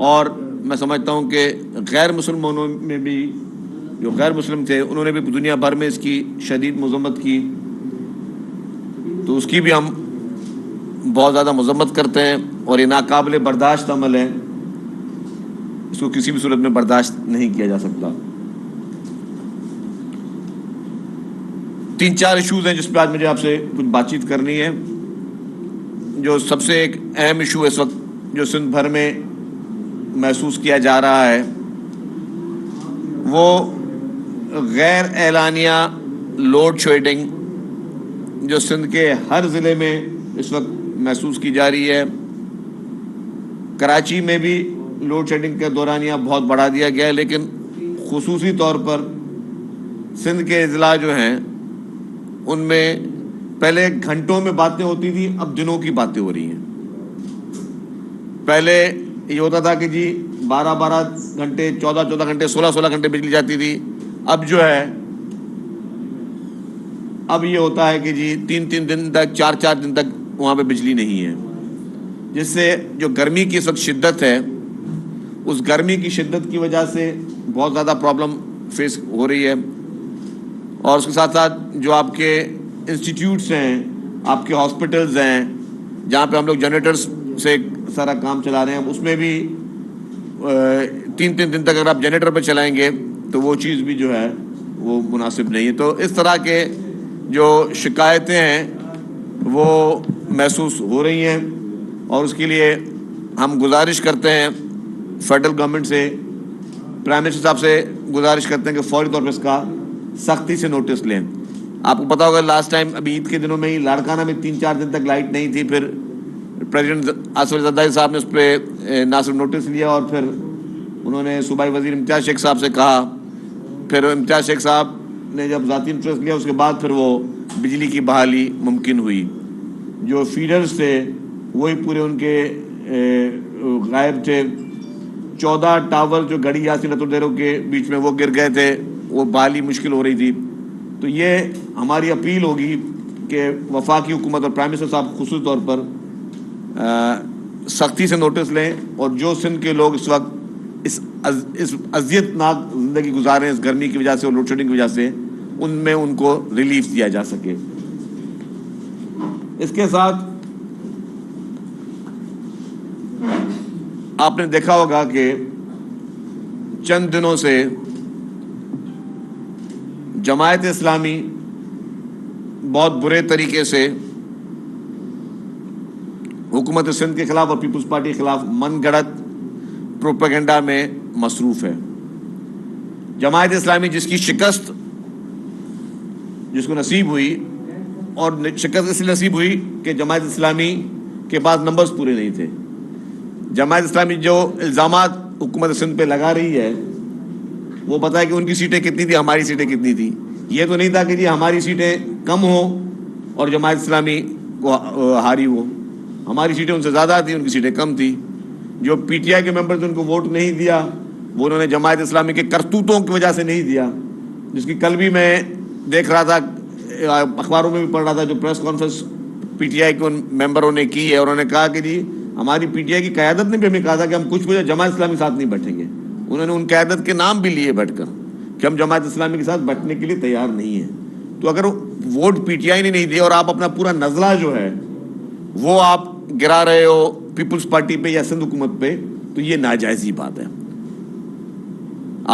اور میں سمجھتا ہوں کہ غیر مسلمانوں میں بھی جو غیر مسلم تھے انہوں نے بھی دنیا بھر میں اس کی شدید مذمت کی، تو اس کی بھی ہم بہت زیادہ مذمت کرتے ہیں، اور یہ ناقابل برداشت عمل ہے، اس کو کسی بھی صورت میں برداشت نہیں کیا جا سکتا۔ 3-4 ایشوز ہیں جس پہ آج مجھے آپ سے کچھ بات چیت کرنی ہے۔ جو سب سے ایک اہم ایشو اس وقت جو سندھ بھر میں محسوس کیا جا رہا ہے وہ غیر اعلانیہ لوڈ شیڈنگ جو سندھ کے ہر ضلع میں اس وقت محسوس کی جا رہی ہے۔ کراچی میں بھی لوڈ شیڈنگ کا دورانیہ بہت بڑھا دیا گیا ہے، لیکن خصوصی طور پر سندھ کے اضلاع جو ہیں ان میں پہلے گھنٹوں میں باتیں ہوتی تھی، اب دنوں کی باتیں ہو رہی ہیں۔ پہلے یہ ہوتا تھا کہ جی 12 گھنٹے 14 گھنٹے 16 گھنٹے بجلی جاتی تھی، اب جو ہے اب یہ ہوتا ہے کہ جی 3 دن تک 4 دن تک وہاں پہ بجلی نہیں ہے، جس سے جو گرمی کی اس وقت شدت ہے اس گرمی کی شدت کی وجہ سے بہت زیادہ پرابلم فیس ہو رہی ہے۔ اور اس کے ساتھ ساتھ جو آپ کے انسٹیٹیوٹس ہیں، آپ کے ہاسپٹلز ہیں جہاں پہ ہم لوگ جنریٹرز سے سارا کام چلا رہے ہیں، اس میں بھی 3 دن تک اگر آپ جنریٹر پہ چلائیں گے تو وہ چیز بھی جو ہے وہ مناسب نہیں ہے۔ تو اس طرح کے جو شکایتیں ہیں وہ محسوس ہو رہی ہیں، اور اس کے لیے ہم گزارش کرتے ہیں فیڈرل گورنمنٹ سے، پرائم منسٹر صاحب سے گزارش کرتے ہیں کہ فوری طور پر اس کا سختی سے نوٹس لیں۔ آپ کو پتا ہوگا لاسٹ ٹائم ابھی عید کے دنوں میں ہی لاڑکانہ میں 3-4 دن تک لائٹ نہیں تھی، پھر پریزیڈنٹ آصف علی زرداری صاحب نے اس پہ نہ صرف نوٹس لیا اور پھر انہوں نے صوبائی وزیر امتیاز شیخ صاحب سے کہا، پھر امتیاز شیخ صاحب نے جب ذاتی انٹرسٹ لیا اس کے بعد پھر وہ بجلی کی بحالی ممکن ہوئی۔ جو فیڈرز تھے وہی پورے ان کے غائب تھے۔ 14 ٹاور جو گڑی یاسین اتودیرو کے بیچ میں وہ گر گئے تھے، وہ بحالی مشکل ہو رہی تھی۔ تو یہ ہماری اپیل ہوگی کہ وفاقی حکومت اور پرائم منسٹر صاحب خصوصی طور پر سختی سے نوٹس لیں، اور جو سندھ کے لوگ اس وقت اس اذیت ناک زندگی گزارے اس گرمی کی وجہ سے اور لوڈ شیڈنگ کی وجہ سے، ان میں ان کو ریلیف دیا جا سکے۔ اس کے ساتھ آپ نے دیکھا ہوگا کہ چند دنوں سے جماعت اسلامی بہت برے طریقے سے حکومت سندھ کے خلاف اور پیپلز پارٹی کے خلاف من گھڑت پروپیگنڈا میں مصروف ہے۔ جماعت اسلامی جس کی شکست جس کو نصیب ہوئی، اور شکست اس لیے نصیب ہوئی کہ جماعت اسلامی کے پاس نمبرز پورے نہیں تھے۔ جماعت اسلامی جو الزامات حکومت سندھ پہ لگا رہی ہے وہ پتہ ہے کہ ان کی سیٹیں کتنی تھی، ہماری سیٹیں کتنی تھی۔ یہ تو نہیں تھا کہ جی ہماری سیٹیں کم ہوں اور جماعت اسلامی کو ہاری ہو، ہماری سیٹیں ان سے زیادہ تھیں، ان کی سیٹیں کم تھیں۔ جو پی ٹی آئی کے ممبرز ان کو ووٹ نہیں دیا وہ انہوں نے جماعت اسلامی کے کرتوتوں کی وجہ سے نہیں دیا، جس کی کل بھی میں دیکھ رہا تھا، اخباروں میں بھی پڑھ رہا تھا، جو press conference P T I کے ان ممبروں نے کی ہے، اور انہوں نے کہا کہ جی ہماری پی ٹی آئی کی قیادت نے بھی ہمیں کہا تھا کہ ہم کچھ بھی جماعت اسلامی کے ساتھ نہیں بیٹھیں گے۔ انہوں نے ان قیادت کے نام بھی لیے بیٹھ کر کہ ہم جماعت اسلامی کے ساتھ بیٹھنے کے لیے تیار نہیں ہیں۔ تو اگر ووٹ پی ٹی آئی نے نہیں دیا اور آپ اپنا پورا نزلہ جو ہے وہ آپ گرا رہے ہو پیپلز پارٹی پہ یا سندھ حکومت پہ، تو یہ ناجائزی بات ہے۔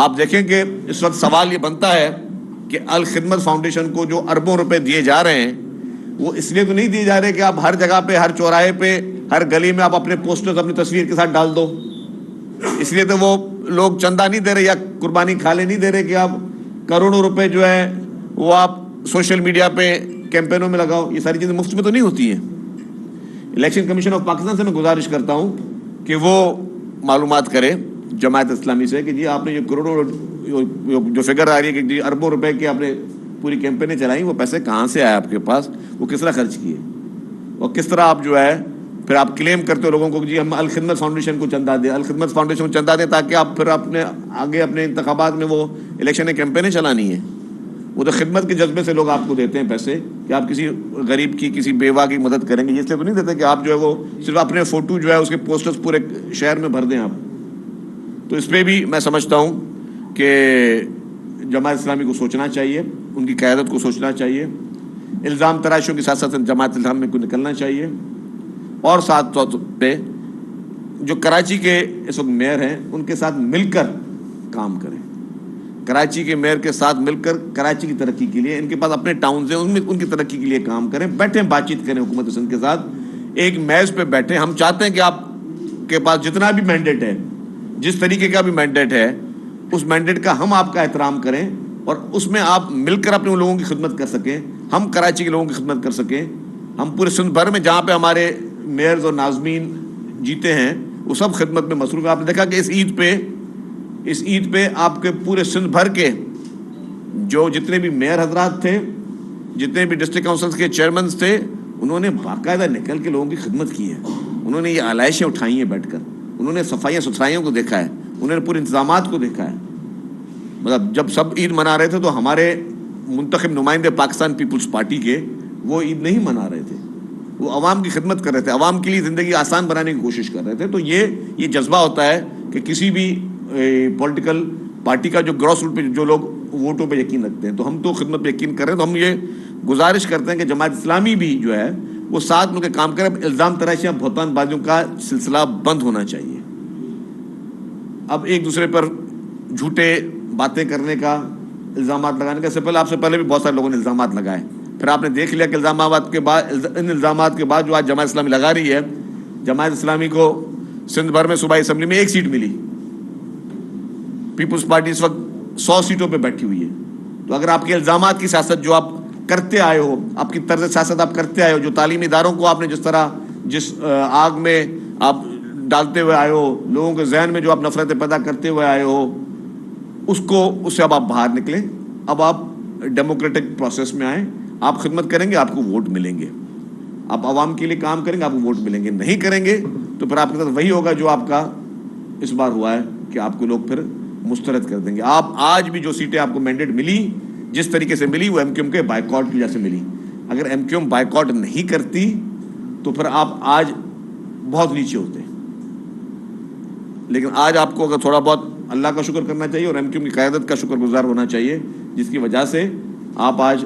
آپ دیکھیں کہ اس وقت سوال یہ بنتا ہے کہ الخدمت فاؤنڈیشن کو جو اربوں روپے دیے جا رہے ہیں وہ اس لیے تو نہیں دیے جا رہے کہ آپ ہر جگہ پہ، ہر چوراہے پہ، ہر گلی میں آپ اپنے پوسٹرز اپنی تصویر کے ساتھ ڈال دو۔ اس لیے تو وہ لوگ چندہ نہیں دے رہے یا قربانی کھالے نہیں دے رہے کہ آپ کروڑوں روپے جو ہے وہ آپ سوشل میڈیا پہ کیمپینوں میں لگاؤ۔ یہ ساری چیزیں مفت میں تو نہیں ہوتی ہیں۔ الیکشن کمیشن آف پاکستان سے میں گزارش کرتا ہوں کہ وہ معلومات کرے جماعت اسلامی سے کہ جی آپ نے یہ کروڑوں جو فگر آ رہی ہے کہ جی اربوں روپے کی آپ نے پوری کیمپینیں چلائیں، وہ پیسے کہاں سے آئے آپ کے پاس، وہ کس طرح خرچ کیے، اور کس طرح آپ جو ہے پھر آپ کلیم کرتے ہو لوگوں کو کہ جی ہم الخدمت فاؤنڈیشن کو چندہ دیں، الخدمت فاؤنڈیشن کو چندہ دیں تاکہ آپ پھر اپنے آگے اپنے انتخابات میں وہ الیکشن کیمپینیں چلانی ہیں۔ وہ تو خدمت کے جذبے سے لوگ آپ کو دیتے ہیں پیسے کہ آپ کسی غریب کی، کسی بیوہ کی مدد کریں گے، یہ اس لیے تو نہیں دیتے کہ آپ جو ہے وہ صرف اپنے فوٹو جو ہے اس کے پوسٹرز پورے شہر میں بھر دیں آپ۔ تو اس پہ بھی میں سمجھتا ہوں کہ جماعت اسلامی کو سوچنا چاہیے، ان کی قیادت کو سوچنا چاہیے، الزام تراشیوں کے ساتھ ساتھ جماعت اسلامی کو نکلنا چاہیے، اور ساتھ پہ جو کراچی کے اس وقت میئر ہیں ان کے ساتھ مل کر کام کریں، کراچی کے میئر کے ساتھ مل کر کراچی کی ترقی کے لیے، ان کے پاس اپنے ٹاؤنز ہیں ان کی ترقی کے لیے کام کریں، بیٹھیں بات چیت کریں حکومت سندھ کے ساتھ، ایک میز پہ بیٹھیں۔ ہم چاہتے ہیں کہ آپ کے پاس جتنا بھی مینڈیٹ ہے، جس طریقے کا بھی مینڈیٹ ہے، اس مینڈیٹ کا ہم آپ کا احترام کریں اور اس میں آپ مل کر اپنے لوگوں کی خدمت کر سکیں، ہم کراچی کے لوگوں کی خدمت کر سکیں، ہم پورے سندھ بھر میں جہاں پہ ہمارے میئرز اور ناظمین جیتے ہیں وہ سب خدمت میں مصروف ہیں۔ آپ نے دیکھا کہ اس عید پہ آپ کے پورے سندھ بھر کے جو جتنے بھی میئر حضرات تھے، جتنے بھی ڈسٹرکٹ کونسلز کے چیئرمنز تھے، انہوں نے باقاعدہ نکل کے لوگوں کی خدمت کی ہے، انہوں نے یہ آلائشیں اٹھائی ہیں بیٹھ کر، انہوں نے صفائیاں ستھرائیوں کو دیکھا ہے، انہوں نے پورے انتظامات کو دیکھا ہے۔ مطلب جب سب عید منا رہے تھے تو ہمارے منتخب نمائندے پاکستان پیپلز پارٹی کے وہ عید نہیں منا رہے تھے، وہ عوام کی خدمت کر رہے تھے، عوام کے لیے زندگی آسان بنانے کی کوشش کر رہے تھے۔ تو یہ جذبہ ہوتا ہے کہ کسی بھی پولیٹیکل پارٹی کا جو گراس روٹ پہ جو لوگ ووٹوں پہ یقین رکھتے ہیں، تو ہم تو خدمت پہ یقین کر رہے ہیں۔ تو ہم یہ گزارش کرتے ہیں کہ جماعت اسلامی بھی جو ہے وہ ساتھ مل کے کام کرے۔ الزام تراشیاں بہتان بازیوں کا سلسلہ بند ہونا چاہیے۔ اب ایک دوسرے پر جھوٹے باتیں کرنے کا، الزامات لگانے کا، آپ سے پہلے بھی بہت سارے لوگوں نے الزامات لگائے، پھر آپ نے دیکھ لیا کہ ان الزامات کے بعد جو آج جماعت اسلامی لگا رہی ہے، جماعت اسلامی کو سندھ بھر میں صوبائی اسمبلی میں 1 سیٹ ملی، پیپلز پارٹی اس وقت 100 سیٹوں پہ بیٹھی ہوئی ہے۔ تو اگر آپ کے الزامات کی سیاست جو آپ کرتے آئے ہو، آپ کی طرز سیاست آپ کرتے آئے ہو، جو تعلیمی اداروں کو آپ نے جس آگ میں آپ ڈالتے ہوئے آئے ہو، لوگوں کے ذہن میں جو آپ نفرتیں پیدا کرتے ہوئے آئے ہو، اس سے اب آپ باہر نکلیں، اب آپ ڈیموکریٹک پروسیس میں آئیں، آپ خدمت کریں گے، آپ کو ووٹ ملیں گے، آپ عوام کے لیے کام کریں گے، آپ کو ووٹ ملیں گے، نہیں کریں گے تو پھر آپ کے ساتھ وہی ہوگا جو آپ کا اس بار ہوا ہے کہ آپ کو لوگ پھر مسترد کر دیں گے۔ آپ آج بھی جو سیٹیں آپ کو مینڈیٹ ملی، جس طریقے سے ملی، وہ ایم کیو ایم کے بائیکاٹ کی وجہ سے ملی۔ اگر ایم کیو ایم بائیکاٹ نہیں کرتی تو پھر آپ آج بہت نیچے ہوتے، لیکن آج آپ کو اگر تھوڑا بہت اللہ کا شکر کرنا چاہیے اور ایم کیو ایم کی قیادت کا شکر گزار ہونا چاہیے، جس کی وجہ سے آپ آج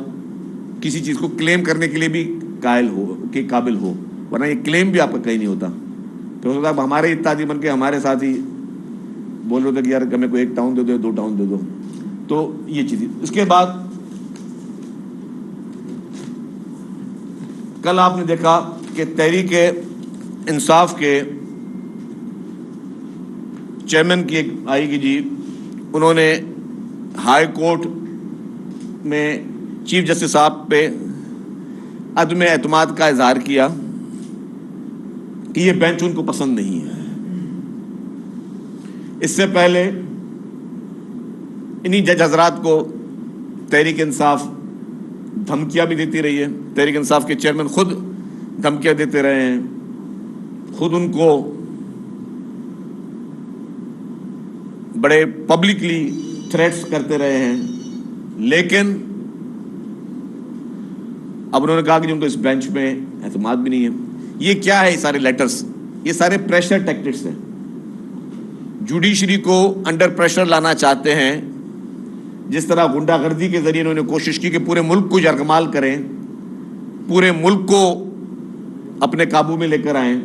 کسی چیز کو کلیم کرنے کے لیے بھی قابل ہو، ورنہ یہ کلیم بھی آپ کا کہیں نہیں ہوتا۔ تو ہو سکتا ہے ہمارے اتحادی بن کے ہمارے ساتھ ہی بول رہے تھے کہ یار ہمیں کوئی 1 ٹاؤن دے دو، 2 ٹاؤن دے دو۔ تو یہ چیز، اس کے بعد کل آپ نے دیکھا کہ تحریک انصاف کے چیئرمین کی ایک آئی کہ جی انہوں نے ہائی کورٹ میں چیف جسٹس صاحب پہ عدم اعتماد کا اظہار کیا کہ یہ بینچ ان کو پسند نہیں ہے۔ اس سے پہلے انہی جج حضرات کو تحریک انصاف دھمکیاں بھی دیتی رہی ہے، تحریک انصاف کے چیئرمین خود دھمکیاں دیتے رہے ہیں، خود ان کو بڑے پبلکلی تھریٹس کرتے رہے ہیں، لیکن اب انہوں نے کہا کہ ان کو اس بینچ میں اعتماد بھی نہیں ہے۔ یہ کیا ہے؟ یہ سارے لیٹرز، یہ سارے پریشر ٹیکٹکس ہیں۔ جوڈیشری کو انڈر پریشر لانا چاہتے ہیں، جس طرح غنڈہ گردی کے ذریعے انہوں نے کوشش کی کہ پورے ملک کو یرغمال کریں، پورے ملک کو اپنے قابو میں لے کر آئیں،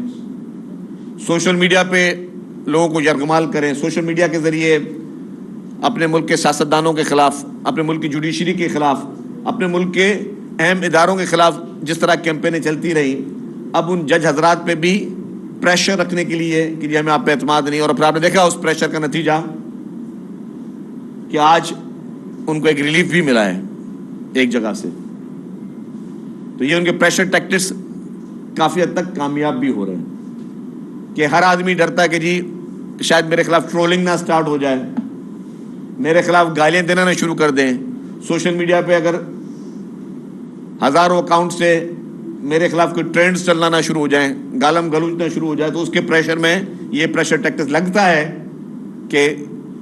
سوشل میڈیا پہ لوگوں کو یرغمال کریں، سوشل میڈیا کے ذریعے اپنے ملک کے سیاستدانوں کے خلاف، اپنے ملک کی جوڈیشری کے خلاف، اپنے ملک کے اہم اداروں کے خلاف جس طرح کیمپینیں چلتی رہیں، اب ان جج حضرات پہ بھی پریشر رکھنے کے لیے کہ جی ہمیں آپ پہ اعتماد نہیں، اور پھر آپ نے دیکھا اس پریشر کا نتیجہ کہ آج ان کو ایک ریلیف بھی ملا ہے ایک جگہ سے۔ تو یہ ان کے پریشر ٹیکٹکس کافی حد تک کامیاب بھی ہو رہے ہیں کہ ہر آدمی ڈرتا ہے کہ جی شاید میرے خلاف ٹرولنگ نہ سٹارٹ ہو جائے، میرے خلاف گالیاں دینا نہ شروع کر دیں، سوشل میڈیا پہ اگر ہزاروں اکاؤنٹ سے میرے خلاف کوئی ٹرینڈز چلنا نہ شروع ہو جائیں، گالم گلوچ نہ شروع ہو جائے، تو اس کے پریشر میں یہ پریشر ٹیکٹکس لگتا ہے کہ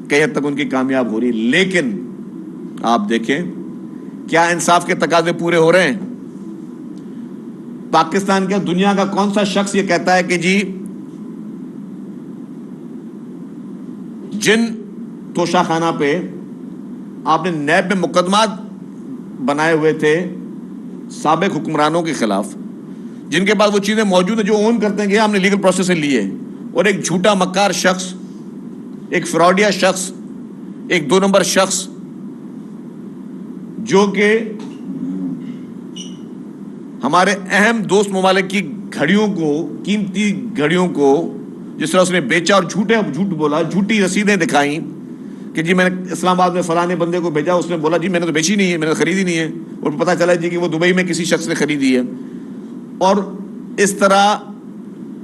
کئی حد تک ان کی کامیاب ہو رہی ہے۔ لیکن آپ دیکھیں کیا انصاف کے تقاضے پورے ہو رہے ہیں؟ پاکستان کے دنیا کا کون سا شخص یہ کہتا ہے کہ جی جن توشہ خانہ پہ آپ نے نیب میں مقدمات بنائے ہوئے تھے سابق حکمرانوں کے خلاف، جن کے پاس وہ چیزیں موجود ہیں جو اون کرتے ہیں کہ ہم نے لیگل پروسیس سے لیے، اور ایک جھوٹا مکار شخص، ایک فراڈیا شخص، ایک 2 نمبر شخص جو کہ ہمارے اہم دوست ممالک کی گھڑیوں کو، قیمتی گھڑیوں کو جس طرح اس نے بیچا اور جھوٹ بولا، جھوٹی رسیدیں دکھائیں کہ جی میں نے اسلام آباد میں فلانے بندے کو بھیجا، اس نے بولا جی میں نے تو بیچی نہیں ہے، میں نے خریدی نہیں ہے، اور پتہ چلا جی کہ وہ دبئی میں کسی شخص نے خریدی ہے، اور اس طرح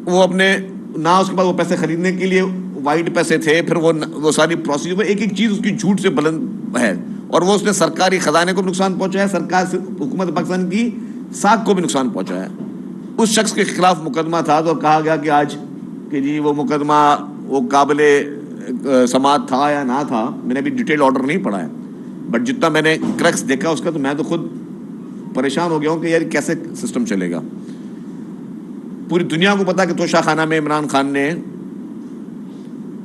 وہ اپنے نہ اس کے بعد وہ پیسے خریدنے کے لیے وائٹ پیسے تھے، پھر وہ ساری پروسیجر، ایک ایک چیز اس کی جھوٹ سے بلند ہے، اور وہ اس نے سرکاری خزانے کو بھی نقصان پہنچایا، سرکار سے حکومت پاکستان کی ساکھ کو بھی نقصان پہنچایا۔ اس شخص کے خلاف مقدمہ تھا تو کہا گیا کہ آج کہ جی وہ مقدمہ وہ قابل سماعت تھا یا نہ تھا، میں نے ابھی ڈیٹیل آرڈر نہیں پڑھا ہے، بٹ جتنا میں نے کریکس دیکھا اس کا تو میں تو خود پریشان ہو گیا ہوں کہ یار کیسے سسٹم چلے گا۔ پوری دنیا کو پتا کہ توشہ خانہ میں عمران خان نے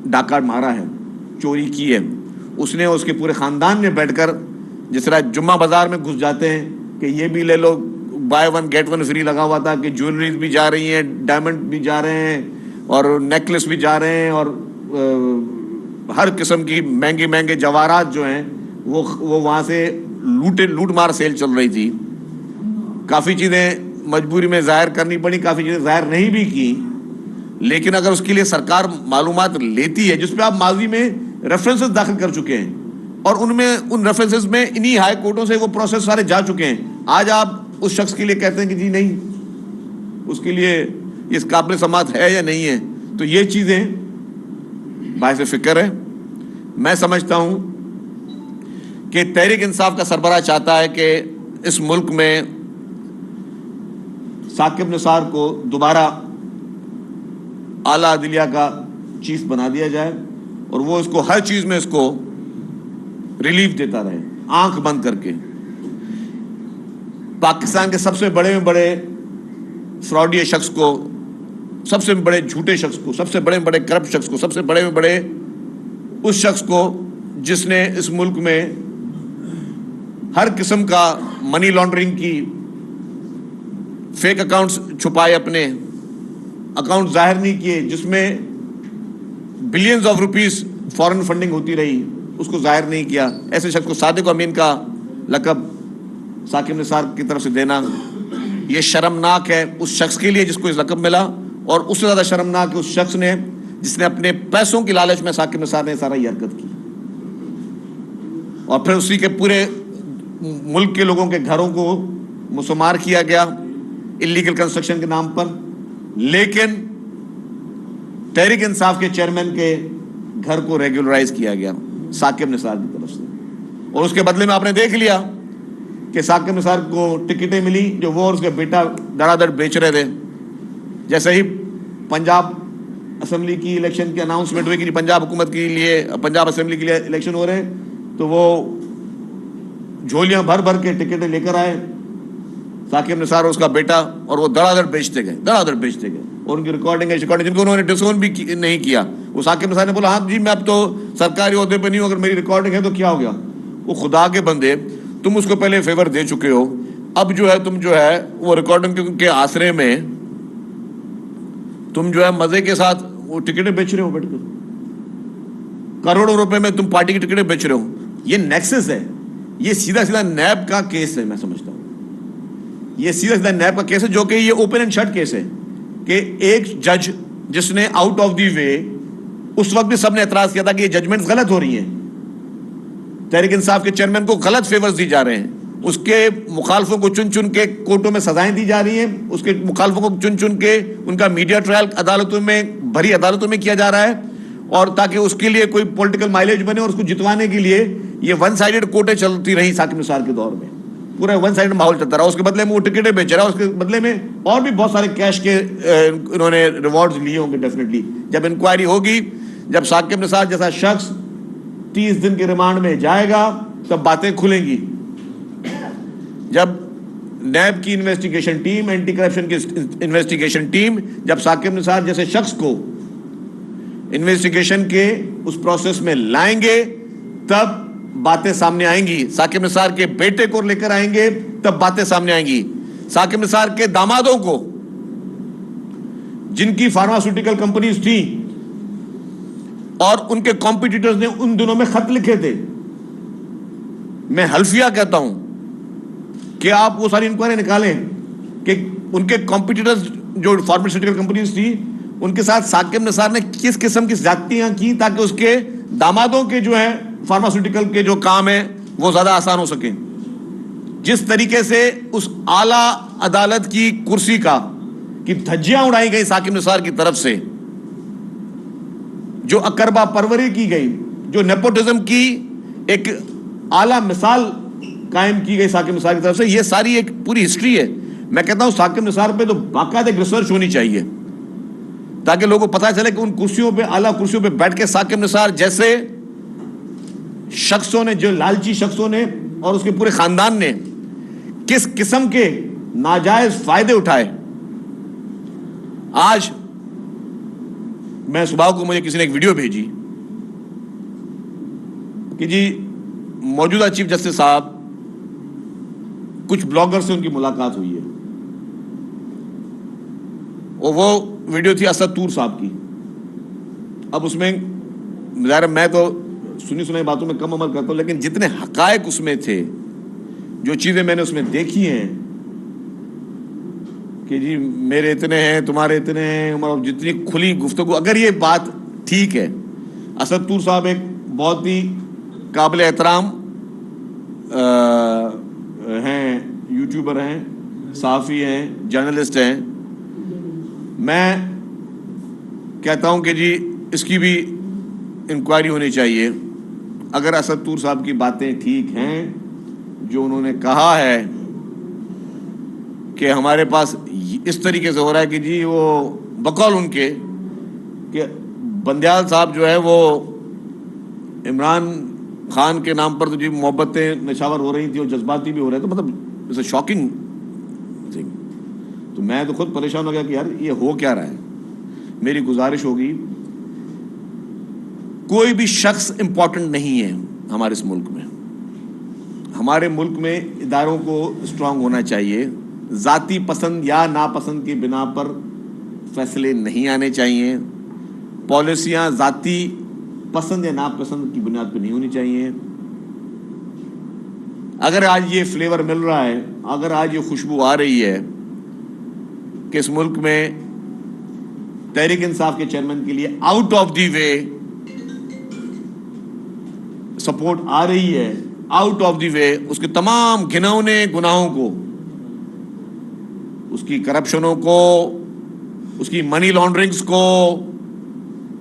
ڈاکہ مارا ہے، چوری کی ہے، اس نے اس کے پورے خاندان نے بیٹھ کر جس طرح جمعہ بازار میں گھس جاتے ہیں کہ یہ بھی لے لو، بائی 1 گیٹ 1 فری لگا ہوا تھا، کہ جیولریز بھی جا رہی ہیں، ڈائمنڈ بھی جا رہے ہیں، اور نیکلس بھی جا رہے ہیں، اور ہر قسم کی مہنگے جواہرات جو ہیں وہ وہاں سے لوٹ مار سیل چل رہی تھی۔ کافی چیزیں مجبوری میں ظاہر کرنی پڑی، کافی چیزیں ظاہر نہیں بھی کی، لیکن اگر اس کے لیے سرکار معلومات لیتی ہے جس پہ آپ ماضی میں ریفرنسز داخل کر چکے ہیں، اور ان ریفرنسز میں انہی ہائی کورٹوں سے وہ پروسیس سارے جا چکے ہیں، آج آپ اس شخص کے لیے کہتے ہیں کہ جی نہیں اس کے لیے اس قابل سماعت ہے یا نہیں ہے، تو یہ چیزیں باعث فکر ہے۔ میں سمجھتا ہوں کہ تحریک انصاف کا سربراہ چاہتا ہے کہ اس ملک میں ثاقب نثار کو دوبارہ اعلیٰ عدلیہ کا چیف بنا دیا جائے، اور وہ اس کو ہر چیز میں اس کو ریلیف دیتا رہے، آنکھ بند کر کے۔ پاکستان کے سب سے بڑے میں بڑے فراڈی شخص کو، سب سے بڑے جھوٹے شخص کو، سب سے بڑے میں بڑے کرپٹ شخص کو، سب سے بڑے میں بڑے اس شخص کو جس نے اس ملک میں ہر قسم کا منی لانڈرنگ کی، فیک اکاؤنٹس چھپائے، اپنے اکاؤنٹ ظاہر نہیں کیے، جس میں billions of rupees foreign funding ہوتی رہی، اس کو ظاہر نہیں کیا، ایسے شخص کو صادق امین کا لقب ثاقب نثار کی طرف سے دینا یہ شرمناک ہے اس شخص کے لیے جس کو اس لقب ملا، اور اس سے زیادہ شرمناک ہے اس شخص نے جس نے اپنے پیسوں کی لالچ میں ثاقب نثار نے سارا یہ حرکت کی، اور پھر اسی کے پورے ملک کے لوگوں کے گھروں کو مسمار کیا گیا اللیگل کنسٹرکشن کے نام پر، لیکن تحریک انصاف کے چیئرمین کے گھر کو ریگولرائز کیا گیا ثاقب نثار کی طرف سے، اور اس کے بدلے میں آپ نے دیکھ لیا کہ ثاقب نثار کو ٹکٹیں ملی جو وہ اور اس کے بیٹا دڑا دڑ بیچ رہے تھے۔ جیسے ہی پنجاب اسمبلی کی الیکشن کی اناؤنسمنٹ ہوئی کہ پنجاب حکومت کے لیے، پنجاب اسمبلی کے لیے الیکشن ہو رہے ہیں، تو وہ جھولیاں بھر کے ٹکٹیں لے کر آئے ثاقب نثار اور اس کا بیٹا، اور وہ دڑا دڑ بیچتے گئے، اور ان کی ریکارڈنگ جن کو انہوں نے ڈسون بھی نہیں کیا، وہ ثاقب نثار نے بولا ہاں جی میں اب تو سرکاری عہدے پہ نہیں ہوں، اگر میری ریکارڈنگ ہے تو کیا ہو گیا؟ وہ خدا کے بندے، تم اس کو پہلے فیور دے چکے ہو، اب جو ہے تم جو ہے وہ ریکارڈنگ کے آسرے میں تم جو ہے مزے کے ساتھ وہ ٹکٹیں بیچ رہے ہو، بیٹھ کر کروڑوں روپے میں تم پارٹی کی ٹکٹیں بیچ رہے ہو۔ یہ نیکسس ہے، یہ سیدھا نیب کا کیس ہے، میں سمجھتا ہوں یہ سیدھا نیب کا کیس ہے، جو کہ یہ اوپن اینڈ شٹ کیس ہے کہ ایک جج جس نے آؤٹ آف دی وے، اس وقت بھی سب نے اعتراض کیا تھا کہ یہ ججمنٹ غلط ہو رہی ہیں، تحریک انصاف کے چیئرمین کو غلط فیورز دی جا رہے ہیں، اس کے مخالفوں کو چن کے کورٹوں میں سزائیں دی جا رہی ہیں، اس کے مخالفوں کو چن کے ان کا میڈیا ٹرائل عدالتوں میں، بھری عدالتوں میں کیا جا رہا ہے، اور تاکہ اس کے لیے کوئی پولیٹیکل مائلیج بنے، اور اس کو جتوانے کے لیے یہ ون سائیڈڈ کورٹیں چلتی رہی ثاقب نثار کے دور میں، پورا ون سائیڈ ماحول چلتا رہا، اس کے بدلے میں وہ ٹکٹیں بیچ رہا ہے، اس کے بدلے میں اور بھی بہت سارے کیش کے انہوں نے ریوارڈز لیے ہوں گے ڈیفینیٹلی۔ جب انکوائری ہوگی، جب ثاقب نثار جیسا شخص 30 دن کے ریمانڈ میں جائے گا تب باتیں کھلیں گی، جب نیب کی انویسٹیگیشن ٹیم، اینٹی کرپشن کی انویسٹیگیشن ٹیم جب ثاقب نثار جیسے شخص کو انویسٹیگیشن کے اس پروسیس میں لائیں گے تب باتیں سامنے آئیں گی. ثاقب نثار کے بیٹے کو لے کر آئیں گے تب باتیں سامنے آئیں گی. ثاقب نثار کے دامادوں کو, جن کی فارماسیوٹیکل کمپنیز تھیں اور ان کے کمپیٹیٹرز نے ان دنوں میں خط لکھے تھے, میں حلفیہ کہتا ہوں کہ آپ وہ ساری انکوائری نکالیں کہ ان کے کمپیٹیٹرز جو فارماسیوٹیکل کمپنیز تھی ان کے ساتھ ثاقب نثار نے کس قسم کی زیادتیاں کی تاکہ اس کے دامادوں کے جو ہے فارماسیوٹیکل کے جو کام ہے وہ زیادہ آسان ہو سکیں. جس طریقے سے اس اعلیٰ عدالت کی کرسی کی دھجیاں اڑائی گئی ثاقب نثار کی طرف سے, جو اقربا پروری کی گئی, جو نیپوٹزم کی ایک اعلیٰ مثال قائم کی گئی ثاقب نثار کی طرف سے, یہ ساری ایک پوری ہسٹری ہے. میں کہتا ہوں ثاقب نثار پہ تو باقاعدہ ایک ریسرچ ہونی چاہیے تاکہ لوگوں کو پتہ چلے کہ ان کرسیوں پہ, اعلیٰ کرسیوں پہ بیٹھ کے ثاقب نثار جیسے شخصوں نے, جو لالچی شخصوں نے اور اس کے پورے خاندان نے کس قسم کے ناجائز فائدے اٹھائے. آج میں صبح کو مجھے کسی نے ایک ویڈیو بھیجی کہ جی موجودہ چیف جسٹس صاحب, کچھ بلاگر سے ان کی ملاقات ہوئی ہے, اور وہ ویڈیو تھی اسد طور صاحب کی. اب اس میں ظاہر میں تو سنی سنائی باتوں میں کم عمل کرتا ہوں, لیکن جتنے حقائق اس میں تھے, جو چیزیں میں نے اس میں دیکھی ہیں کہ جی میرے اتنے ہیں, تمہارے اتنے ہیں, جتنی کھلی گفتگو, اگر یہ بات ٹھیک ہے, اسد طور صاحب ایک بہت ہی قابل احترام ہیں, یوٹیوبر ہیں, صحافی ہیں, جرنلسٹ ہیں. میں کہتا ہوں کہ جی اس کی بھی انکوائری ہونی چاہیے. اگر اسد طور صاحب کی باتیں ٹھیک ہیں, جو انہوں نے کہا ہے کہ ہمارے پاس اس طریقے سے ہو رہا ہے کہ جی وہ بقول ان کے کہ بندیال صاحب جو ہے وہ عمران خان کے نام پر تو جی محبتیں نشاور ہو رہی تھیں اور جذباتی بھی ہو رہے تھے, مطلب اٹس اے شاکنگ تھنگ. تو میں تو خود پریشان ہو گیا کہ یار یہ ہو کیا رہا ہے. میری گزارش ہوگی, کوئی بھی شخص امپورٹنٹ نہیں ہے ہمارے اس ملک میں. ہمارے ملک میں اداروں کو اسٹرانگ ہونا چاہیے. ذاتی پسند یا ناپسند کی بنا پر فیصلے نہیں آنے چاہیے. پالیسیاں ذاتی پسند یا ناپسند کی بنیاد پہ نہیں ہونی چاہیے. اگر آج یہ فلیور مل رہا ہے, اگر آج یہ خوشبو آ رہی ہے کہ اس ملک میں تحریک انصاف کے چیئرمین کے لیے out of the way support آ رہی ہے, آؤٹ آف دی وے اس کے تمام گھناؤنے گناہوں کو, اس کی کرپشنوں کو, اس کی منی لانڈرنگز کو,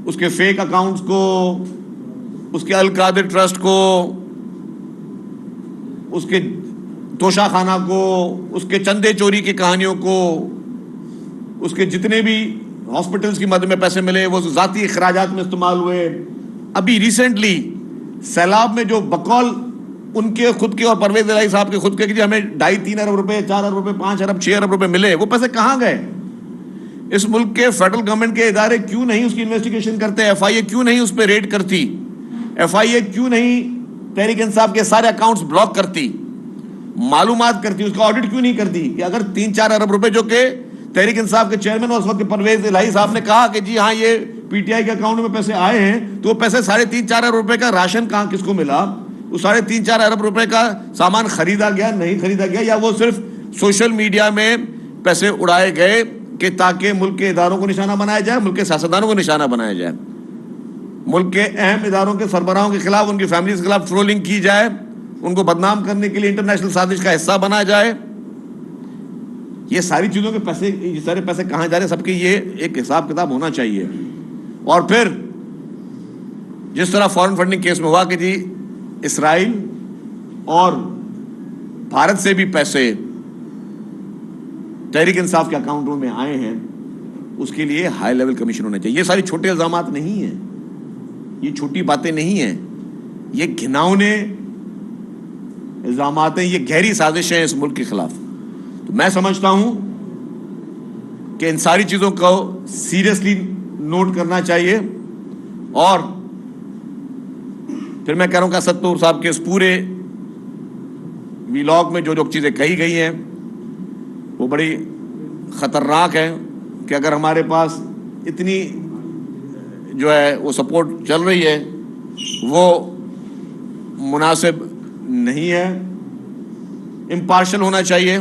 اس کے فیک اکاؤنٹس کو, اس کے القادر ٹرسٹ کو, اس کے توشہ خانہ کو, اس کے چندے چوری کی کہانیوں کو, اس کے جتنے بھی ہاسپٹلز کی مدد میں پیسے ملے وہ ذاتی اخراجات میں استعمال ہوئے. ابھی ریسنٹلی سیلاب میں جو بقول ان کے خود کے اور پرویز الہی صاحب کے خود کے کہ جی ہمیں 2.5-3 ارب روپے, 4 ارب روپے, 5 ارب 6 ارب روپے ملے, وہ پیسے کہاں گئے؟ اس ملک کے فیڈرل گورنمنٹ کے ادارے کیوں نہیں اس کی انویسٹیگیشن کرتے؟ ایف آئی اے کیوں نہیں اس پہ ریڈ کرتی؟ ایف آئی اے کیوں نہیں تحریک انصاف کے سارے اکاؤنٹس بلاک کرتی, معلومات کرتی, اس کا آڈٹ کیوں نہیں کرتی کہ اگر 3-4 ارب روپے جو کہ تحریک انصاف کے چیئرمین اور اس وقت کے پرویز الہی صاحب نے کہا کہ جی ہاں یہ پی ٹی آئی کے اکاؤنٹ میں پیسے آئے ہیں, تو وہ پیسے 3.5-4 ارب روپے کا راشن کہاں کس کو ملا؟ وہ 3.5-4 ارب روپے کا سامان خریدا گیا, نہیں خریدا گیا, یا وہ صرف سوشل میڈیا میں پیسے اڑائے گئے کہ تاکہ ملک کے اداروں کو نشانہ بنایا جائے, ملک کے سیاستدانوں کو نشانہ بنایا جائے, ملک کے اہم اداروں کے سربراہوں کے خلاف, ان کی فیملیز کے خلاف ٹرولنگ کی جائے, ان کو بدنام کرنے کے لیے انٹرنیشنل سازش کا حصہ بنایا جائے. یہ ساری چیزوں کے پیسے, یہ سارے پیسے کہاں جا رہے ہیں, سب کے یہ ایک حساب کتاب ہونا چاہیے. اور پھر جس طرح فارن فنڈنگ کیس میں ہوا کہ جی اسرائیل اور بھارت سے بھی پیسے تحریک انصاف کے اکاؤنٹوں میں آئے ہیں, اس کے لیے ہائی لیول کمیشن ہونا چاہیے. یہ ساری چھوٹے الزامات نہیں ہیں, یہ چھوٹی باتیں نہیں ہیں, یہ گھناؤنے الزامات ہیں, یہ گہری سازشیں ہیں اس ملک کے خلاف. تو میں سمجھتا ہوں کہ ان ساری چیزوں کو سیریسلی نوٹ کرنا چاہیے, اور پھر میں کہہ رہا ہوں کہ اسد طور صاحب کے اس پورے ویلاگ میں جو جو چیزیں کہی گئی ہیں وہ بڑی خطرناک ہیں کہ اگر ہمارے پاس اتنی جو ہے وہ سپورٹ چل رہی ہے وہ مناسب نہیں ہے. امپارشل ہونا چاہیے,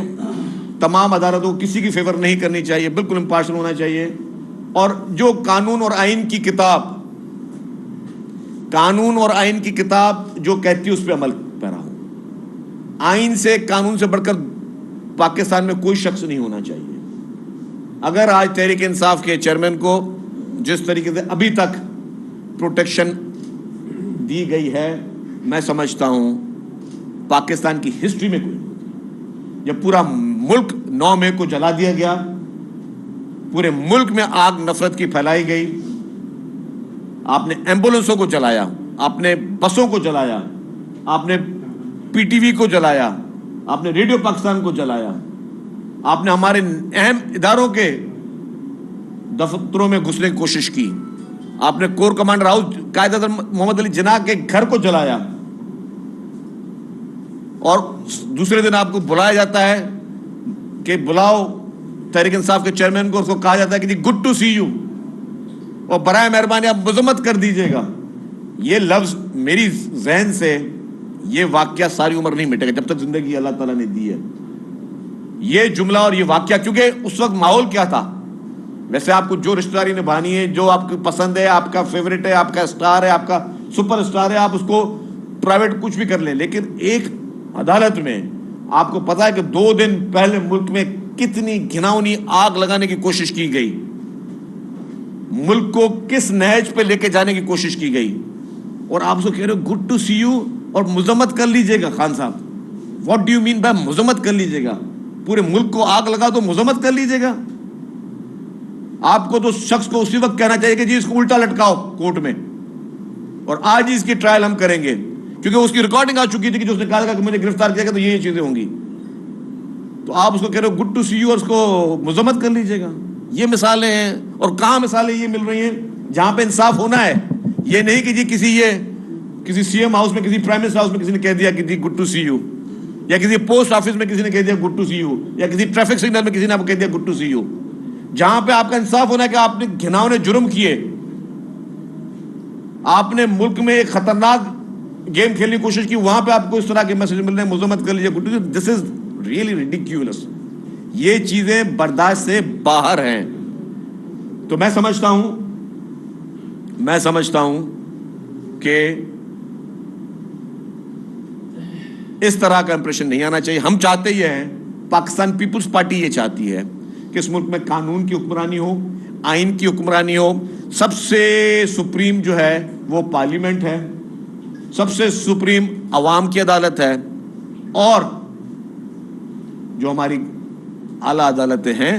تمام عدالتوں کو کسی کی فیور نہیں کرنی چاہیے, بالکل امپارشل ہونا چاہیے, اور جو قانون اور آئین کی کتاب جو کہتی ہے اس پہ عمل پیرا ہو. آئین سے, قانون سے بڑھ کر پاکستان میں کوئی شخص نہیں ہونا چاہیے. اگر آج تحریک انصاف کے چیئرمین کو جس طریقے سے ابھی تک پروٹیکشن دی گئی ہے, میں سمجھتا ہوں پاکستان کی ہسٹری میں کوئی, جب پورا ملک 9 مئی کو جلا دیا گیا, پورے ملک میں آگ نفرت کی پھیلائی گئی, آپ نے ایمبولنسوں کو جلایا, آپ نے بسوں کو جلایا, آپ نے پی ٹی وی کو جلایا, آپ نے ریڈیو پاکستان کو جلایا, آپ نے ہمارے اہم اداروں کے دفتروں میں گھسنے کی کوشش کی, آپ نے corps commander house Quaid Azam محمد علی جناح کے گھر کو جلایا, اور دوسرے دن آپ کو بلایا جاتا ہے کہ بلاؤ تحریک انصاف کے چیئرمین کو, اس کو کہا جاتا ہے کہ جی گڈ ٹو سی یو, اور برائے مہربانی آپ مذمت کر دیجیے گا. یہ لفظ میری ذہن سے, یہ واقعہ ساری عمر نہیں مٹے گا جب تک زندگی اللہ تعالیٰ نے دی ہے. یہ جملہ اور یہ واقعہ, کیونکہ اس وقت ماحول کیا تھا, ویسے آپ کو جو رشتہ داری نبھانی ہے, جو آپ کو پسند ہے, آپ کا فیوریٹ ہے, آپ کا اسٹار ہے, آپ کا سپر اسٹار ہے, آپ اس کو پرائیویٹ کچھ بھی کر لیں, لیکن ایک عدالت میں آپ کو پتا ہے کہ 2 دن پہلے ملک میں کتنی گھناؤنی آگ لگانے کی کوشش کی گئی, ملک کو کس نہج پہ لے کے جانے کی کوشش کی گئی, اور آپ اس کو کہہ رہے ہو گڈ ٹو سی یو, اور مذمت کر لیجئے گا. خان صاحب, what do you mean by مذمت کر لیجئے گا؟ پورے ملک کو آگ لگا تو مذمت کر لیجئے گا؟ آپ کو تو شخص کو اسی وقت کہنا چاہیے کہ جی اس کو الٹا لٹکاؤ کورٹ میں, اور آج ہی اس کی ٹرائل ہم کریں گے, کیونکہ اس کی ریکارڈنگ آ چکی تھی کہ جو اس نے کہا تھا کہ مجھے گرفتار کیا گیا تو یہ چیزیں ہوں گی. تو آپ اس کو کہہ رہے ہو گڈ ٹو سی یو, اور اس کو مذمت کر لیجئے گا. یہ مثالیں ہیں, اور کہاں مثالیں یہ مل رہی ہیں جہاں پہ انصاف ہونا ہے. یہ نہیں کہ جی کسی سی ایم ہاؤس میں, کسی پرائم منسٹر ہاؤس میں کسی نے کہہ دیا کہ جی گڈ ٹو سی یو, یا کسی پوسٹ آفس میں کسی نے کہہ دیا گڈ ٹو سی یو, یا کسی ٹریفک سگنل میں کسی نے آپ کو کہہ دیا گڈ ٹو سی یو. جہاں پہ آپ کا انصاف ہونا ہے کہ آپ نے گھناؤنے جرم کیے, آپ نے ملک میں ایک خطرناک گیم کھیلنے کی کوشش کی, وہاں پہ آپ کو اس طرح کے میسج مل رہے ہیں مذمت کر لیجیے good to see you. This is really ridiculous. یہ چیزیں برداشت سے باہر ہیں. تو میں سمجھتا ہوں کہ اس طرح کا امپریشن نہیں آنا چاہیے. ہم چاہتے یہ ہیں, پاکستان پیپلز پارٹی یہ چاہتی ہے کہ اس ملک میں قانون کی حکمرانی ہو, آئین کی حکمرانی ہو. سب سے سپریم جو ہے وہ پارلیمنٹ ہے, سب سے سپریم عوام کی عدالت ہے, اور جو ہماری اعلیٰ عدالتیں ہیں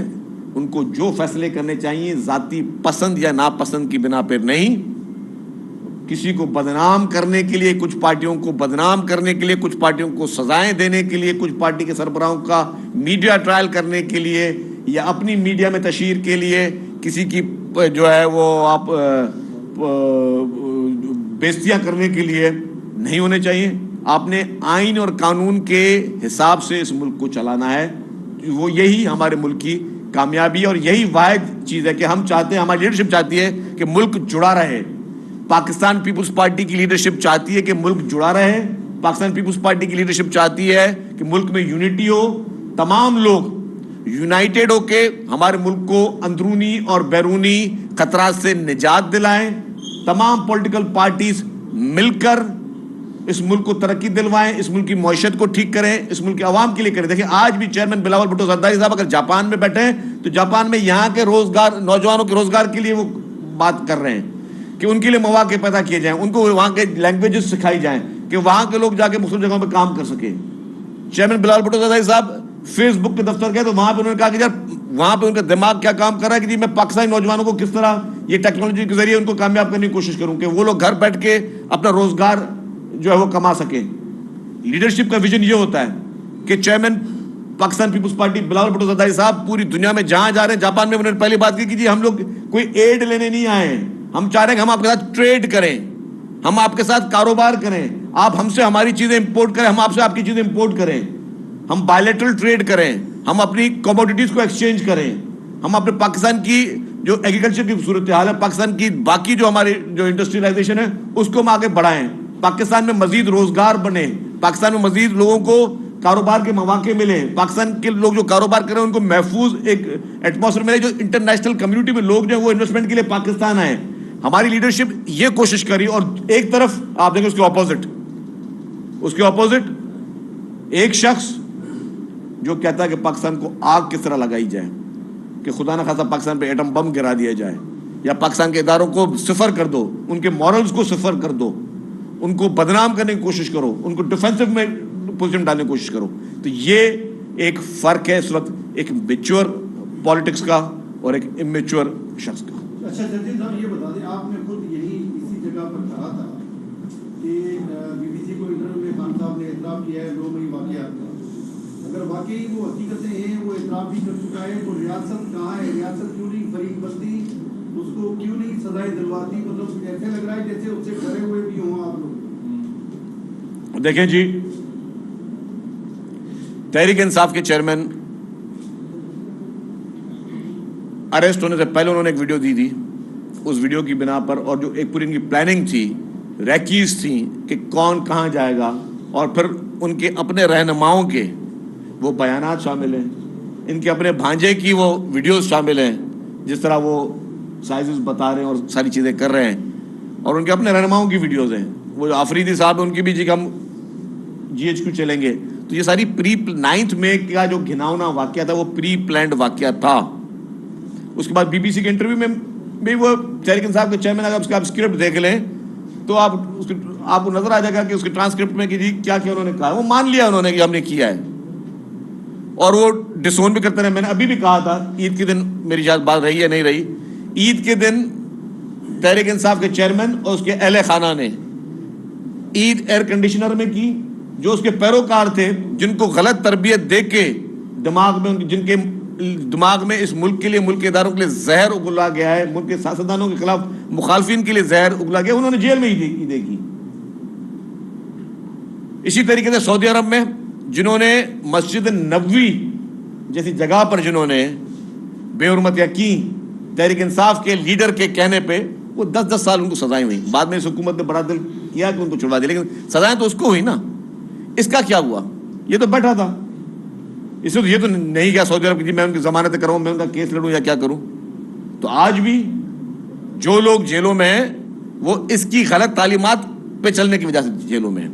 ان کو جو فیصلے کرنے چاہیے ذاتی پسند یا ناپسند کی بنا پر نہیں, کسی کو بدنام کرنے کے لیے, کچھ پارٹیوں کو بدنام کرنے کے لیے, کچھ پارٹیوں کو سزائیں دینے کے لیے, کچھ پارٹی کے سربراہوں کا میڈیا ٹرائل کرنے کے لیے, یا اپنی میڈیا میں تشہیر کے لیے کسی کی جو ہے وہ آپ بےعزتیاں کرنے کے لیے نہیں ہونے چاہیے. آپ نے آئین اور قانون کے حساب سے اس ملک کو چلانا ہے. وہ یہی ہمارے ملک کی کامیابی ہے, اور یہی واحد چیز ہے کہ ہم چاہتے ہیں, ہماری لیڈرشپ چاہتی ہے کہ ملک جڑا رہے. پاکستان پیپلز پارٹی کی لیڈرشپ چاہتی ہے کہ ملک جڑا رہے. پاکستان پیپلز پارٹی کی لیڈرشپ چاہتی ہے کہ ملک میں یونٹی ہو, تمام لوگ یونائٹڈ ہو کے ہمارے ملک کو اندرونی اور بیرونی خطرات سے نجات دلائیں. تمام پولیٹیکل پارٹیز مل کر اس ملک کو ترقی دلوائیں, اس ملک کی معیشت کو ٹھیک کریں, اس ملک کے عوام کے لیے کریں. دیکھیں آج بھی چیئرمین بلاول بھٹو زرداری صاحب اگر جاپان میں بیٹھے ہیں تو جاپان میں یہاں کے روزگار, نوجوانوں کے روزگار کے لیے وہ بات کر رہے ہیں کہ ان کے لیے مواقع پیدا کیے جائیں, ان کو وہاں کے لینگویجز سکھائی جائیں کہ وہاں کے لوگ جا کے مختلف جگہوں پہ کام کر سکیں. چیئرمین بلاول بھٹو زرداری صاحب فیس بک کے دفتر گئے تو وہاں پہ انہوں نے کہا کہ یار وہاں پہ ان کا دماغ کیا کام کر رہا ہے کہ جی میں پاکستانی نوجوانوں کو کس طرح یہ ٹیکنالوجی کے ذریعے ان کو کامیاب کرنے کی کوشش کروں کہ وہ لوگ گھر بیٹھ کے اپنا روزگار جو ہے وہ کما سکیں. لیڈرشپ کا ویژن یہ ہوتا ہے کہ chairman Pakistan Peoples Party Bilawal Bhutto Zardari صاحب پوری دنیا میں جہاں جا رہے ہیں, جاپان میں انہوں نے پہلی بات کی کہ جی ہم لوگ کوئی ایڈ لینے نہیں آئے ہیں, ہم چاہ رہے ہیں کہ ہم آپ کے ساتھ ٹریڈ کریں. ہم آپ کے ساتھ کاروبار کریں, آپ ہم سے ہماری چیزیں امپورٹ کریں, ہم آپ سے آپ کی چیزیں امپورٹ کریں, ہم بائیلیٹرل ٹریڈ کریں, ہم اپنی کموڈیٹیز کو ایکسچینج کریں, ہم اپنے پاکستان کی جو ایگریکلچر کی صورتحال ہے, پاکستان کی باقی جو ہماری جو انڈسٹریلائزیشن ہے اس کو ہم آگے بڑھائیں, پاکستان میں مزید روزگار بنے, پاکستان میں مزید لوگوں کو کاروبار کے مواقع ملے, پاکستان کے لوگ جو کاروبار کر رہے ہیں ان کو محفوظ ایک ایٹماسفیئر ملے, جو انٹرنیشنل کمیونٹی میں لوگ جو ہیں وہ انویسٹمنٹ کے لیے پاکستان آئے. ہماری لیڈرشپ یہ کوشش کری, اور ایک طرف آپ دیکھیں اس کے اپوزٹ ایک شخص جو کہتا ہے کہ پاکستان کو آگ کس طرح لگائی جائے, کہ خدا نہ خاصا پاکستان پہ ایٹم بم گرا دیا جائے, یا پاکستان کے اداروں کو صفر کر دو, ان کے مورلز کو صفر کر دو, ان کو بدنام کرنے کی کوشش کرو, ان کو ڈیفینسو میں پوزیشن ڈالنے کی کوشش کرو. تو یہ ایک فرق ہے اس وقت ایک میچور پالیٹکس کا اور ایک امیچور شخص کا. اچھا جدید صاحب یہ بتا دیں, آپ نے خود یہی اسی جگہ پر کہا تھا کہ بی بی سی کو انٹرویو میں خان صاحب نے اعتراف کیا ہے 2 مئی واقعات کا. اگر واقعی وہ حقیقتیں ہیں, وہ اعتراف بھی کر چکا ہے, تو ریاست کہاں ہے؟ ریاست کیوں نہیں فریق بستی, اس کو کیوں نہیں سزائیں دلواتی؟ مطلب ایسے لگ رہا ہے جیسے اس سے ڈرے ہوئے بھی ہوں آپ لوگ. دیکھیں جی, تحریک انصاف کے چیئرمین اریسٹ ہونے سے پہلے انہوں نے ایک ویڈیو دی تھی, اس ویڈیو کی بنا پر, اور جو ایک پوری ان کی پلاننگ تھی, ریکیز تھیں کہ کون کہاں جائے گا, اور پھر ان کے اپنے رہنماؤں کے وہ بیانات شامل ہیں, ان کے اپنے بھانجے کی وہ ویڈیوز شامل ہیں جس طرح وہ سائزز بتا رہے ہیں اور ساری چیزیں کر رہے ہیں, اور ان کے اپنے رہنماؤں کی ویڈیوز ہیں. وہ جو آفریدی صاحب ہیں ان کی بھی جی کہ ہم GHQ چلیں گے, تو یہ ساری 9 مئی کا جو گھناؤنا واقعہ تھا وہ پری پلانڈ واقعہ تھا. اس کے بعد BBC کے انٹرویو میں بھی وہ تحریک انصاف کے چیئرمین, اگر اس کا آپ اسکرپٹ دیکھ لیں تو آپ کو نظر آ جائے گا کہ اس کے ٹرانسکرپٹ میں کہ جی کیا کیا انہوں نے کہا, وہ مان لیا انہوں نے کہ ہم نے کیا ہے, اور وہ ڈسون بھی کرتے رہے. میں نے ابھی بھی کہا تھا, عید کے دن میری شاید بات رہی ہے نہیں رہی, عید کے دن تحریک انصاف کے چیئرمین اور اس کے اہل خانہ نے عید ایئر کنڈیشنر میں کی. جو اس کے پیروکار تھے, جن کو غلط تربیت دے کے جن کے دماغ میں اس ملک کے لیے, ملک کے اداروں کے لیے زہر اگلا گیا ہے, ملک کے سیاستدانوں کے خلاف مخالفین کے لیے زہر اگلا گیا, انہوں نے جیل میں ہی عیدیں کی. اسی طریقے سے سعودی عرب میں جنہوں نے مسجد نبوی جیسی جگہ پر جنہوں نے بے حرمتیاں کی, تحریک انصاف کے لیڈر کے کہنے پہ, وہ 10 سال ان کو سزائیں ہوئی. بعد میں اس حکومت نے بڑا دل کیا کہ ان کو چھڑوا دیا, لیکن سزائیں تو اس کو ہوئی نا. اس کا کیا ہوا؟ یہ تو بیٹھا تھا, اس میں تو یہ تو نہیں گیا سعودی عرب کی میں ان کی ضمانتیں کروں, میں ان کا کیس لڑوں یا کیا کروں. تو آج بھی جو لوگ جیلوں میں ہیں وہ اس کی غلط تعلیمات پہ چلنے کی وجہ سے جیلوں میں ہیں.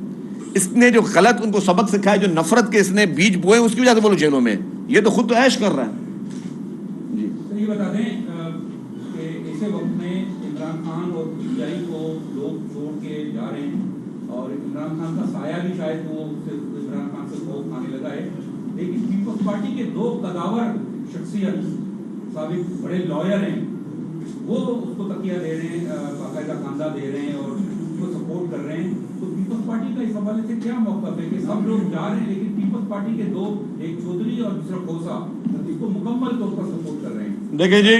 اس نے جو غلط ان کو سبق سکھایا, جو نفرت کے اس نے بیج بوئے, اس کی وجہ سے وہ لوگ جیلوں میں ہیں. یہ تو خود تو عیش کر رہا ہے. جی یہ بتا دیں کہ ایسے وقت میں عمران خان اور PTI کو لوگ چھوڑ کے جا رہے ہیں, اور عمران خان کا سایہ بھی شاید وہ عمران خان سے خوف کھانے لگا ہے, لیکن پیپلز پارٹی کے 2 قداور شخصیت سابق بڑے لائر ہیں, وہ اس کو تکیہ دے رہے ہیں, باقاعدہ خاندہ دے رہے ہیں اور اس کو سپورٹ کر رہے ہیں. تو پیپلز پارٹی کا اس حوالے سے کیا موقف ہے کہ سب لوگ جا رہے ہیں لیکن پیپلز پارٹی کے 2, ایک چودھری اور دوسرا کھوسا, اس کو مکمل طور پر سپورٹ کر رہے ہیں؟ دیکھیں جی,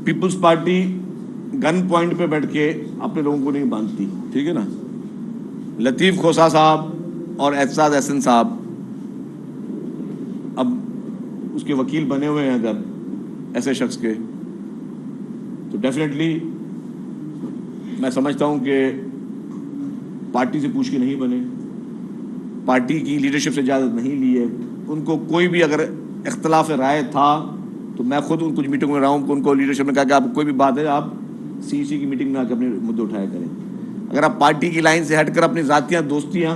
پیپلز پارٹی گن پوائنٹ پہ بیٹھ کے اپنے لوگوں کو نہیں باندھتی, ٹھیک ہے نا. لطیف کھوسا صاحب اور اعتزاز احسن صاحب اب اس کے وکیل بنے ہوئے ہیں اگر ایسے شخص کے, تو ڈیفینیٹلی میں سمجھتا ہوں کہ پارٹی سے پوچھ کے نہیں بنے, پارٹی کی لیڈرشپ سے اجازت نہیں لی ہے. ان کو کوئی بھی اگر اختلاف رائے تھا تو میں خود کچھ میٹنگ میں رہا ہوں, ان کو لیڈرشپ نے کہا کہ آپ کوئی بھی بات ہے آپ CEC کی میٹنگ میں آ کے اپنے مدعے اٹھایا کریں. اگر آپ پارٹی کی لائن سے ہٹ کر اپنی ذاتیاں دوستیاں,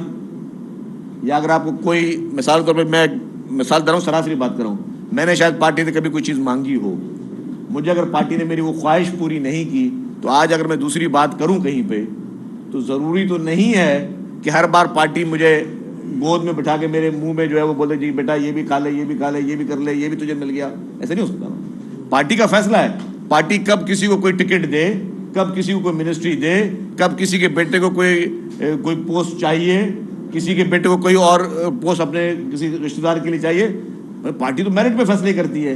یا اگر آپ کو کوئی مثال طور پہ, میں مثال دے رہا ہوں, سراسری بات کر رہا ہوں, میں نے شاید پارٹی سے کبھی کوئی چیز مانگی ہو, مجھے اگر پارٹی نے میری وہ خواہش پوری نہیں کی, تو آج اگر میں دوسری بات کروں کہیں پہ, تو ضروری تو نہیں ہے کہ ہر بار پارٹی مجھے گود میں بٹھا کے میرے منہ میں جو ہے وہ بولے جی بیٹا یہ بھی کھا لے, یہ بھی کھا لے, یہ بھی کر لے, یہ بھی تجھے مل گیا. ایسے نہیں ہو سکتا. پارٹی کا فیصلہ ہے, پارٹی کب کسی کو کوئی ٹکٹ دے, کب کسی کو کوئی منسٹری دے, کب کسی کے بیٹے کو کوئی پوسٹ چاہیے, کسی کے بیٹے کو کوئی اور پوسٹ اپنے کسی رشتہ دار کے لیے چاہیے. پارٹی تو میرٹ پہ فیصلے کرتی ہے,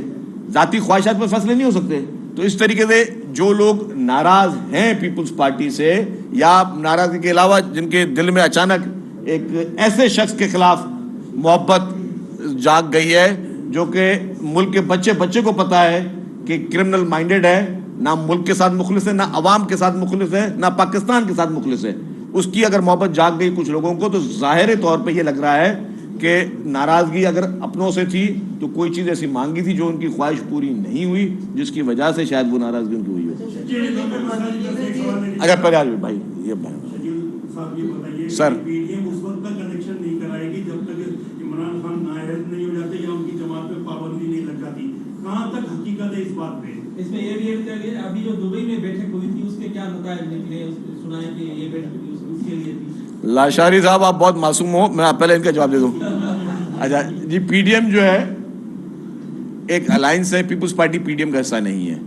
ذاتی خواہشات پہ فیصلے نہیں ہو سکتے. تو اس طریقے سے جو لوگ ناراض ہیں پیپلز پارٹی سے یا ناراضگی کے علاوہ جن کے دل میں اچانک ایک ایسے شخص کے خلاف محبت جاگ گئی ہے جو کہ ملک کے بچے کو پتا ہے کہ کرمنل مائنڈڈ ہے, نہ ملک کے ساتھ مخلص ہے, نہ عوام کے ساتھ مخلص ہے, نہ پاکستان کے ساتھ مخلص ہے, اس کی اگر محبت جاگ گئی کچھ لوگوں کو تو ظاہر طور پہ یہ لگ رہا ہے کہ ناراضگی اگر اپنوں سے تھی تو کوئی چیز ایسی مانگی تھی جو ان کی خواہش پوری نہیں ہوئی, جس کی وجہ سے شاید وہ ناراضگی ان کی ہوئی ہو. اگر پریاج بھائی یہ سر پی ڈی ایم اس وقت تک الیکشن نہیں کرائے گی جب تک عمران خان نااہل نہیں ہو جاتے یا ان کی جماعت پہ پابندی نہیں لگ جاتی. کہاں تک حقیقت ہے اس بات پہ؟ اس میں یہ بھی ہے ابھی جو دبئی میں بیٹھک ہوئی تھی اس کے کیا نتائج نکلے, سنا ہے کہ یہ بیٹھک اس کے لیے تھی. لاشاری صاحب آپ بہت معصوم ہو, میں پہلے ان کا جواب دے دوں. اچھا جی, پی ڈی ایم جو ہے ایک الائنس ہے, Peoples Party P D M کا حصہ نہیں ہے.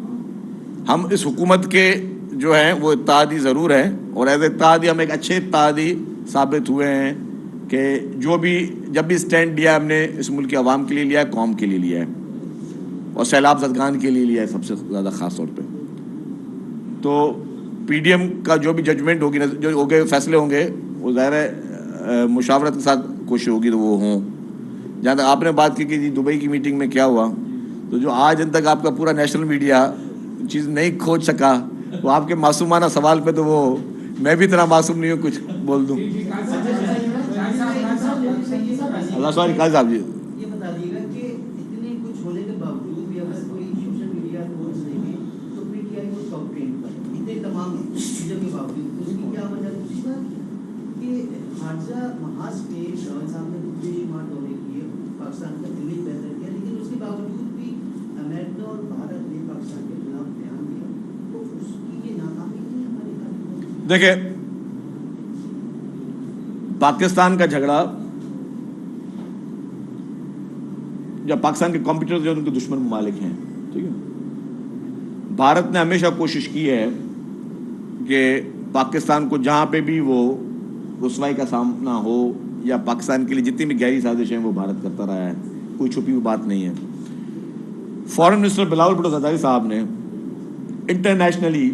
ہم اس حکومت کے جو ہیں وہ اتحادی ضرور ہیں, اور ایز اتحادی ہم ایک اچھے اتحادی ثابت ہوئے ہیں کہ جو بھی جب بھی اسٹینڈ لیا ہم نے اس ملک کے عوام کے لیے لیا ہے, قوم کے لیے لیا ہے, اور سیلاب زدگان کے لیے لیا ہے سب سے زیادہ خاص طور پہ. تو پی ڈی ایم کا جو بھی ججمنٹ ہوگی, جو ہوگے فیصلے ہوں گے, وہ ظاہر ہے مشاورت کے ساتھ کوشش ہوگی تو وہ ہوں. جہاں تک آپ نے بات کی کہ جی دبئی کی میٹنگ میں کیا ہوا, تو جو آج ان تک آپ کا پورا نیشنل میڈیا چیز نہیں کھوج سکا, وہ آپ کے معصومانہ سوال پہ تو وہ میں بھی اتنا معصوم نہیں ہوں کچھ بول دوں. اللہ سوال قاضی صاحب جی یہ بتا دیجیے گا کہ اتنے کچھ ہونے کے باوجود بھی اگر کوئی سوشل میڈیا ٹولز دیکھے تو پی ٹی آئی کو ٹاپ ٹرینڈ پر اتنے تمام چیزوں کے باوجود اس کی کیا وجہ دوسرا کہ خارجہ محاذ پہ شاہد صاحب نے بے شمار دورے کیے, پاکستان کا دلی بہتر کیا, لیکن اس کے باوجود بھی امریکہ اور بھارت نے پاکستان کے خلاف بیان دیا, تو اس کی یہ ناکامی نہیں ہماری تاریخ. دیکھیں پاکستان کا جھگڑا جب پاکستان کے کمپیٹر جو ان کے دشمن ممالک ہیں, ٹھیک ہے, بھارت نے ہمیشہ کوشش کی ہے کہ پاکستان کو جہاں پہ بھی وہ رسوائی کا سامنا ہو یا پاکستان کے لیے جتنی بھی گہری سازشیں ہیں وہ بھارت کرتا رہا ہے, کوئی چھپی ہوئی بات نہیں ہے. فارن منسٹر بلاول بھٹو زرداری صاحب نے انٹرنیشنلی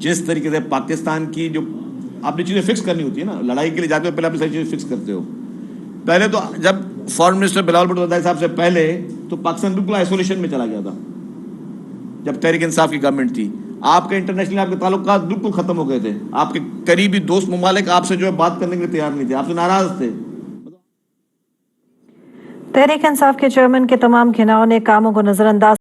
جس طریقے سے پاکستان کی جو آپ نے چیزیں فکس کرنی ہوتی ہے نا, لڑائی کے لیے جاتے ہو پہلے آپ ساری چیزیں فکس کرتے ہو. پہلے تو جب فارن منسٹر بلاول بھٹو زرداری صاحب سے پہلے تو پاکستان بالکل آئسولیشن میں چلا گیا تھا جب تحریک انصاف کی گورنمنٹ تھی. آپ کے انٹرنیشنل آپ کے تعلقات بالکل ختم ہو گئے تھے, آپ کے قریبی دوست ممالک آپ سے جو ہے بات کرنے کے لیے تیار نہیں تھے, آپ سے ناراض تھے. تحریک انصاف کے چیئرمین کے تمام گھناؤنے کاموں کو نظر انداز